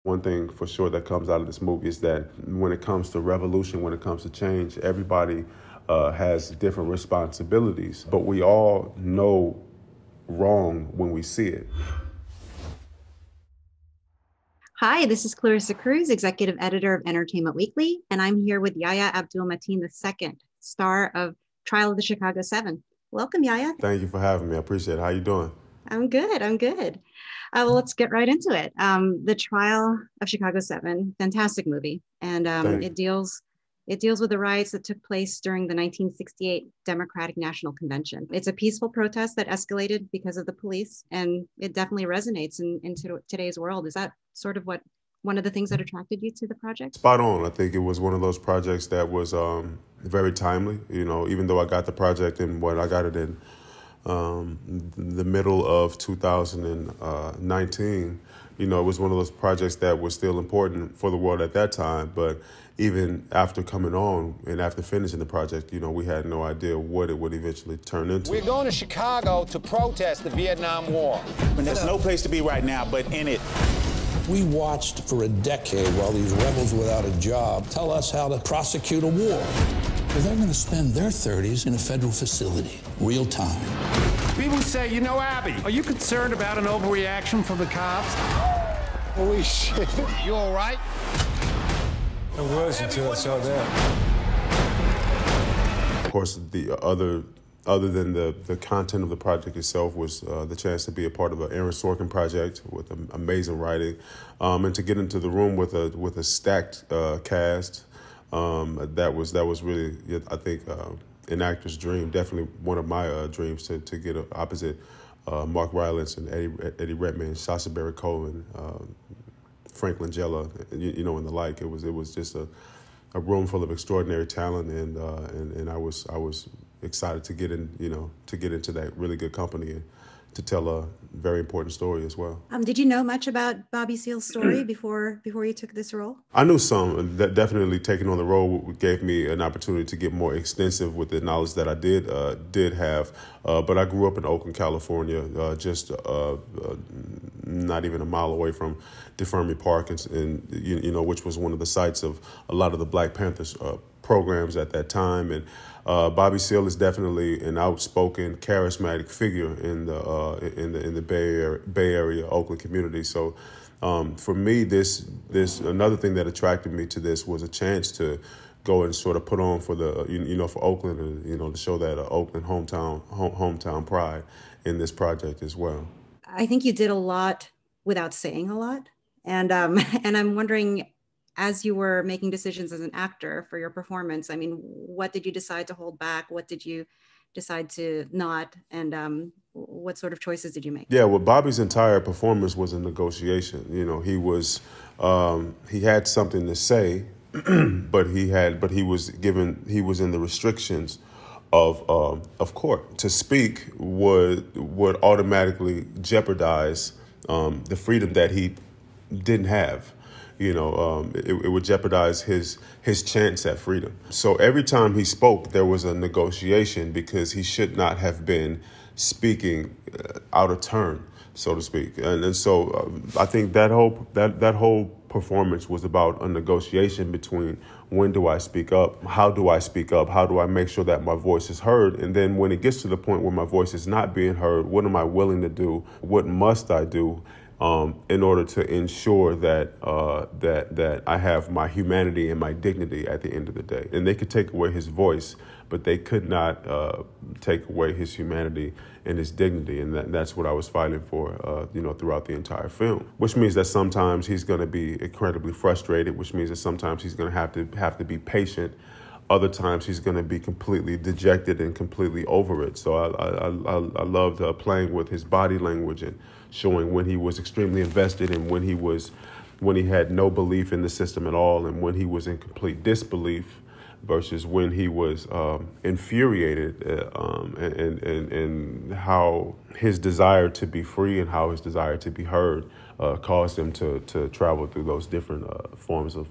One thing for sure that comes out of this movie is that when it comes to revolution, when it comes to change, everybody has different responsibilities, but we all know wrong when we see it. Hi, this is Clarissa Cruz, executive editor of Entertainment Weekly, and I'm here with Yahya Abdul-Mateen II, star of Trial of the Chicago Seven. Welcome, Yahya. Thank you for having me. I appreciate it. How you doing? I'm good. I'm good. Well, let's get right into it. The Trial of Chicago Seven, fantastic movie, and Thank it you. deals with the riots that took place during the 1968 Democratic National Convention. It's a peaceful protest that escalated because of the police, and it definitely resonates in today's world. Is that sort of what one of the things that attracted you to the project? Spot on. I think it was one of those projects that was very timely. Even though I got the project in I got it in the middle of 2019. It was one of those projects that was still important for the world at that time. But even after coming on and after finishing the project, we had no idea what it would eventually turn into. We're going to Chicago to protest the Vietnam War. And there's no place to be right now but in it. We watched for a decade while these rebels without a job tell us how to prosecute a war. Well, they're going to spend their 30s in a federal facility, real time. People say, Abby, are you concerned about an overreaction from the cops? Holy shit. You all right? I was until I saw that. Of course, other than the content of the project itself was the chance to be a part of an Aaron Sorkin project with amazing writing, and to get into the room with a stacked cast. That was really, I think, an actor's dream. Definitely one of my dreams to get opposite Mark Rylance and Eddie Redmayne, Sacha Baron Cohen, Frank Langella, and the like. It was just a room full of extraordinary talent, and I was excited to get into that really good company and to tell a very important story as well. Did you know much about Bobby Seale's story before you took this role? I knew some. That definitely taking on the role gave me an opportunity to get more extensive with the knowledge that I did have. But I grew up in Oakland, California, just not even a mile away from DeFermi Park, and which was one of the sites of a lot of the Black Panthers programs at that time. And Bobby Seale is definitely an outspoken, charismatic figure in the Bay Area, Oakland community. So for me, this another thing that attracted me to this was a chance to go and sort of put on for for Oakland, and to show that Oakland hometown pride in this project as well. I think you did a lot without saying a lot, and and I'm wondering, as you were making decisions as an actor for your performance, I mean, what did you decide to hold back? What did you decide to not? And what sort of choices did you make? Yeah, well, Bobby's entire performance was a negotiation. He had something to say, but he was in the restrictions of court. To speak would automatically jeopardize the freedom that he didn't have. It would jeopardize his chance at freedom. So every time he spoke, there was a negotiation because he should not have been speaking out of turn, so to speak. And so I think that whole performance was about a negotiation between when do I speak up, how do I speak up, how do I make sure that my voice is heard, and then when it gets to the point where my voice is not being heard, what am I willing to do? What must I do? In order to ensure that that I have my humanity and my dignity at the end of the day. And they could take away his voice, but they could not take away his humanity and his dignity. And that's what I was fighting for, throughout the entire film. Which means that sometimes he's going to be incredibly frustrated, which means that sometimes he's going to have to be patient. Other times he's going to be completely dejected and completely over it. So I loved playing with his body language and showing when he was extremely invested and when he had no belief in the system at all, and when he was in complete disbelief versus when he was infuriated, and how his desire to be free and how his desire to be heard caused him to travel through those different forms of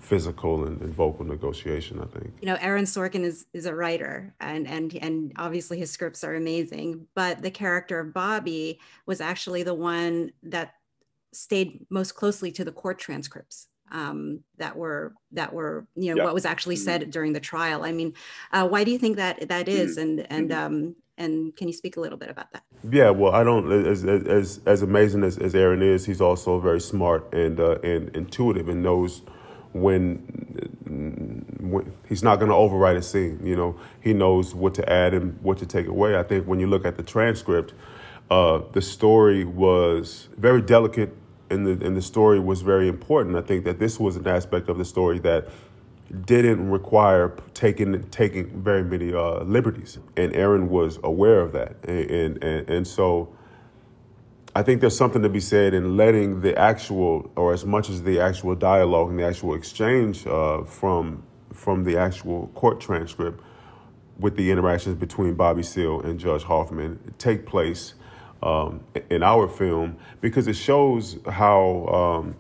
physical and vocal negotiation, I think. Aaron Sorkin is a writer, and obviously his scripts are amazing, but the character of Bobby was actually the one that stayed most closely to the court transcripts that were what was actually said during the trial. I mean, why do you think that is? And can you speak a little bit about that? Yeah, well, I don't. As amazing as Aaron is, he's also very smart and intuitive, and knows when he's not going to overwrite a scene. He knows what to add and what to take away. I think when you look at the transcript, the story was very delicate, and the story was very important. I think that this was an aspect of the story that didn't require taking very many liberties, and Aaron was aware of that, and so I think there's something to be said in letting the actual, or as much as the actual dialogue and the actual exchange from the actual court transcript with the interactions between Bobby Seale and Judge Hoffman take place in our film, because it shows how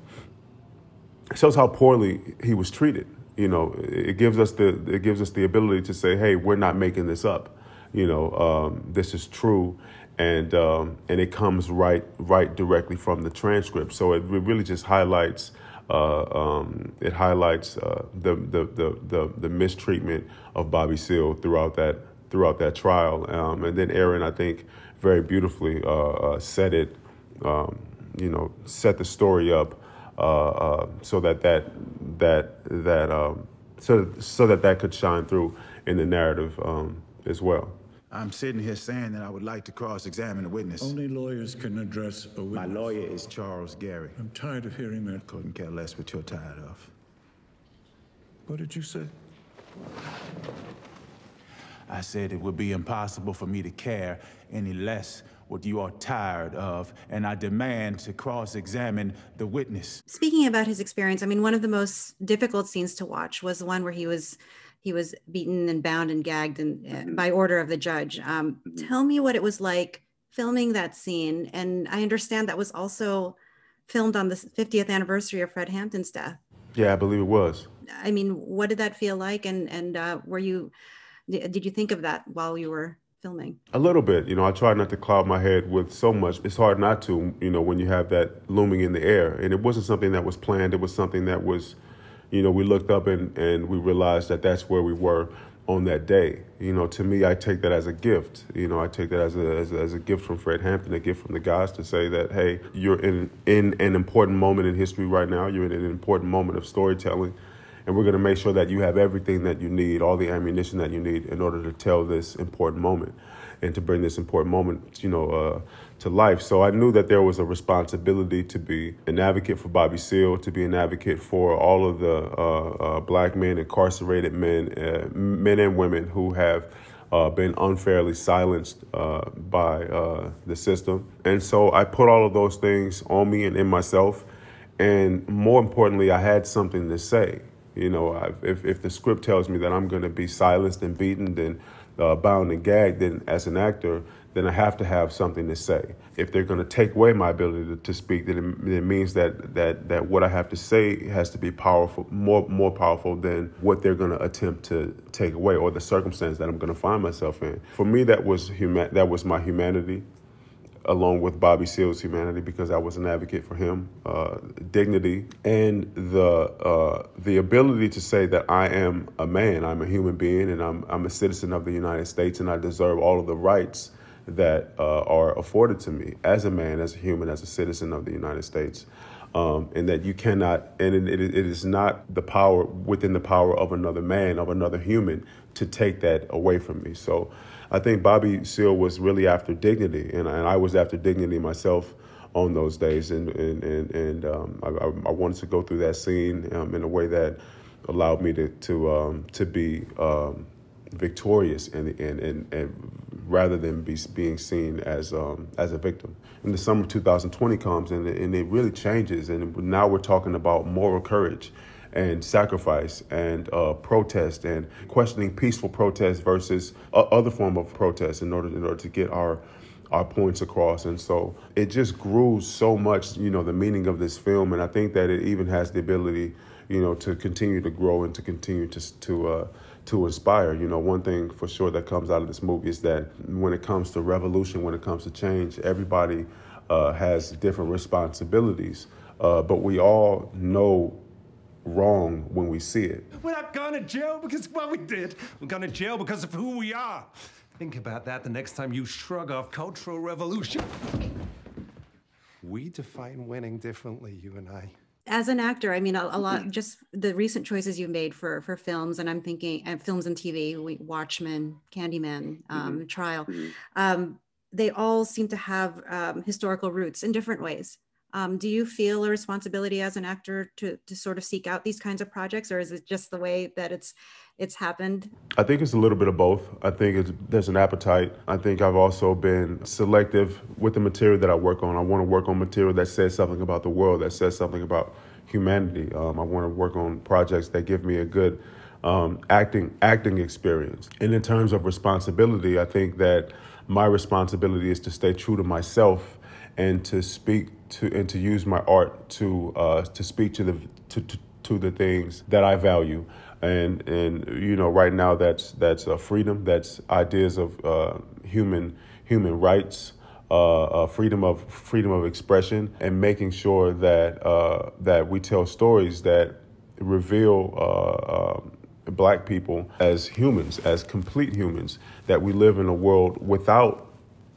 poorly he was treated. It gives us the ability to say, hey, we're not making this up. This is true, and it comes right directly from the transcript. So it really just highlights the mistreatment of Bobby Seale throughout that trial. And then Aaron, I think, very beautifully set the story up so that could shine through in the narrative as well. I'm sitting here saying that I would like to cross-examine a witness. Only lawyers can address a witness. My lawyer is Charles Gary. I'm tired of hearing that. Couldn't care less what you're tired of. What did you say? I said it would be impossible for me to care any less what you are tired of, and I demand to cross-examine the witness. Speaking about his experience, I mean, one of the most difficult scenes to watch was the one where he was beaten and bound and gagged and by order of the judge. Tell me what it was like filming that scene. And I understand that was also filmed on the 50th anniversary of Fred Hampton's death. Yeah, I believe it was. I mean, what did that feel like? And did you think of that while you were filming? A little bit. I try not to cloud my head with so much. It's hard not to, when you have that looming in the air. And it wasn't something that was planned. It was something that was, we looked up and we realized that that's where we were on that day. To me, I take that as a gift. I take that as a gift from Fred Hampton, a gift from the guys to say that, hey, you're in an important moment in history right now. You're in an important moment of storytelling. And we're going to make sure that you have everything that you need, all the ammunition that you need in order to tell this important moment and to bring this important moment, to life. So I knew that there was a responsibility to be an advocate for Bobby Seale, to be an advocate for all of the black men, incarcerated men and women who have been unfairly silenced by the system. And so I put all of those things on me and in myself. And more importantly, I had something to say. If the script tells me that I'm going to be silenced and beaten, then bound and gagged, then as an actor, then I have to have something to say. If they're going to take away my ability to speak, then it means that what I have to say has to be powerful, more powerful than what they're going to attempt to take away or the circumstance that I'm going to find myself in. For me, that was my humanity, along with Bobby Seale's humanity, because I was an advocate for him, dignity, and the ability to say that I am a man, I'm a human being, and I'm a citizen of the United States, and I deserve all of the rights that are afforded to me as a man, as a human, as a citizen of the United States. And that you cannot, and it is not within the power of another man, of another human, to take that away from me. So I think Bobby Seale was really after dignity, and I was after dignity myself on those days, and I wanted to go through that scene in a way that allowed me to be victorious and rather than being seen as a victim. And the summer of 2020 comes, and it really changes, and now we're talking about moral courage and sacrifice and protest and questioning peaceful protest versus other form of protest in order to get our points across. And so it just grew so much, the meaning of this film, and I think that it even has the ability, to continue to grow and to continue to inspire. One thing for sure that comes out of this movie is that when it comes to revolution, when it comes to change, everybody has different responsibilities, but we all know wrong when we see it. We're not going to jail because of what we did. We're going to jail because of who we are. Think about that the next time you shrug off cultural revolution. We define winning differently, you and I. As an actor, I mean, a lot, just the recent choices you've made for films, and I'm thinking, and films and TV, Watchmen, Candyman, Trial, they all seem to have historical roots in different ways. Do you feel a responsibility as an actor to sort of seek out these kinds of projects, or is it just the way that it's happened? I think it's a little bit of both. I think there's an appetite. I think I've also been selective with the material that I work on. I want to work on material that says something about the world, that says something about humanity. I want to work on projects that give me a good acting experience. And in terms of responsibility, I think that my responsibility is to stay true to myself and to speak to and to use my art to speak to the things that I value. And you know, right now that's freedom, that's ideas of human rights, freedom of expression, and making sure that we tell stories that reveal Black people as humans, as complete humans, that we live in a world without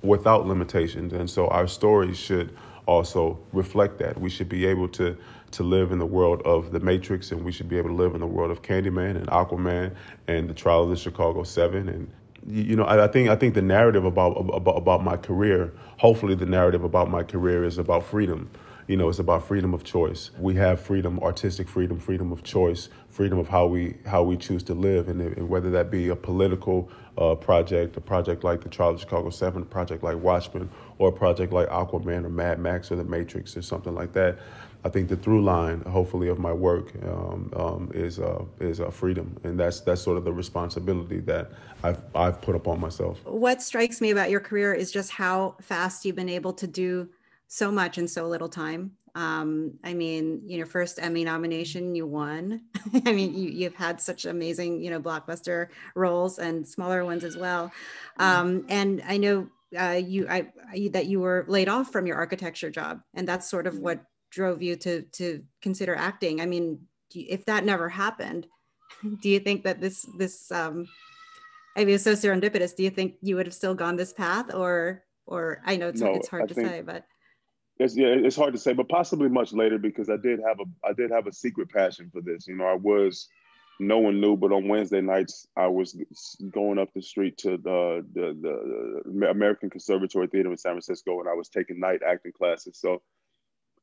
limitations. And so our stories should also reflect that. We should be able to live in the world of The Matrix, and we should be able to live in the world of Candyman and Aquaman and the Trial of the Chicago 7. And you know, I think the narrative about my career, hopefully the narrative about my career is about freedom. You know, it's about freedom of choice. We have freedom, artistic freedom, freedom of choice, freedom of how we choose to live, and whether that be a political project, a project like the Trial of Chicago 7, a project like Watchmen, or a project like Aquaman or Mad Max or The Matrix or something like that. I think the through line, hopefully, of my work is freedom, and that's sort of the responsibility that I've put upon myself. What strikes me about your career is just how fast you've been able to do so much in so little time. I mean, you know, first Emmy nomination, you won. I mean, you've had such amazing, you know, blockbuster roles and smaller ones as well. And I know that you were laid off from your architecture job, and that's sort of what drove you to consider acting. I mean, if that never happened, do you think that this I mean, it's so serendipitous. Do you think you would have still gone this path, or I know it's hard to say, but it's hard to say, but possibly much later, because I did have a secret passion for this. You know, no one knew, but on Wednesday nights I was going up the street to the American Conservatory Theater in San Francisco, and I was taking night acting classes. So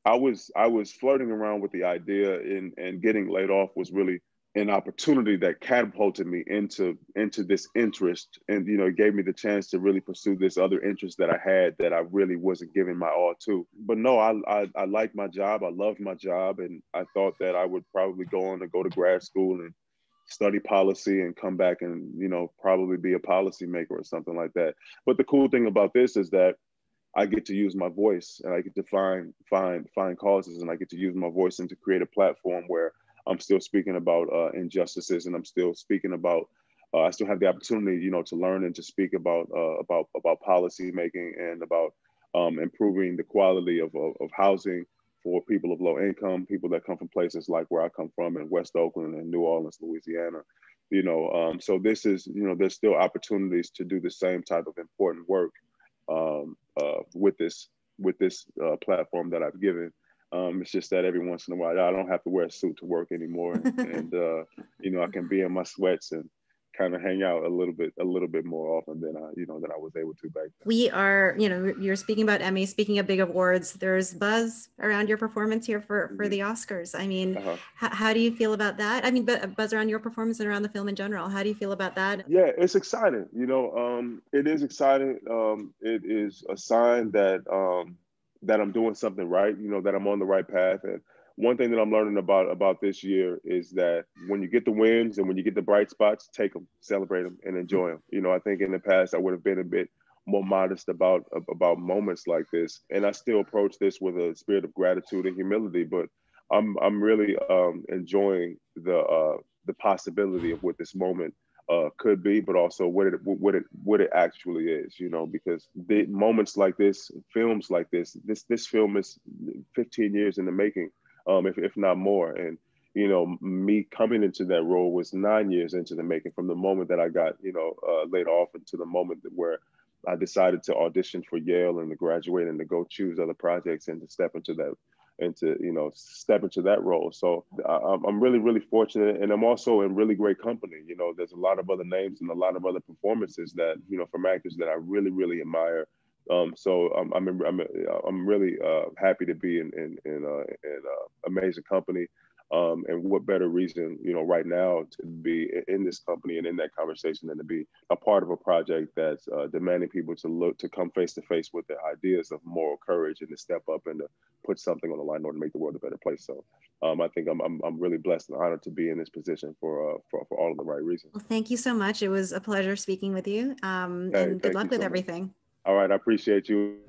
I was flirting around with the idea, and getting laid off was really an opportunity that catapulted me into this interest, and you know, it gave me the chance to really pursue this other interest that I had that I really wasn't giving my all to. But no, I liked my job, I loved my job, and I thought that I would probably go to grad school and study policy and come back and, you know, probably be a policymaker or something like that. But the cool thing about this is that I get to use my voice, and I get to find causes, and I get to use my voice and to create a platform where I'm still speaking about injustices, and I'm still speaking about. I still have the opportunity, you know, to learn and to speak about policy making and about improving the quality of housing for people of low income, people that come from places like where I come from in West Oakland and New Orleans, Louisiana. You know, so this is, you know, there's still opportunities to do the same type of important work with this platform that I've given. It's just that every once in a while, I don't have to wear a suit to work anymore, and you know, I can be in my sweats and kind of hang out a little bit more often than I was able to back then. We are, you know, you're speaking about Emmy, speaking of big awards, there's buzz around your performance here for the Oscars. I mean, how do you feel about that? I mean, buzz around your performance and around the film in general. How do you feel about that? Yeah, it's exciting. You know, it is exciting. It is a sign that I'm doing something right, you know, that I'm on the right path. And one thing that I'm learning about this year is that when you get the wins and when you get the bright spots, take them, celebrate them, and enjoy them. You know, I think in the past I would have been a bit more modest about moments like this, and I still approach this with a spirit of gratitude and humility. But I'm really enjoying the possibility of what this moment could be, but also what it actually is, you know, because the moments like this, films like this film is 15 years in the making, if not more. And, you know, me coming into that role was 9 years into the making, from the moment that I got, you know, laid off, into the moment where I decided to audition for Yale and to graduate and to go choose other projects and to step into that role. So I'm really, really fortunate. And I'm also in really great company. You know, there's a lot of other names and a lot of other performances that, you know, from actors that I really, really admire. So I'm really happy to be in amazing company. And what better reason, you know, right now to be in this company and in that conversation than to be a part of a project that's demanding people to come face to face with their ideas of moral courage and to step up and to put something on the line in order to make the world a better place. So I think I'm really blessed and honored to be in this position for all of the right reasons. Well, thank you so much. It was a pleasure speaking with you, and good luck with everything. All right, I appreciate you.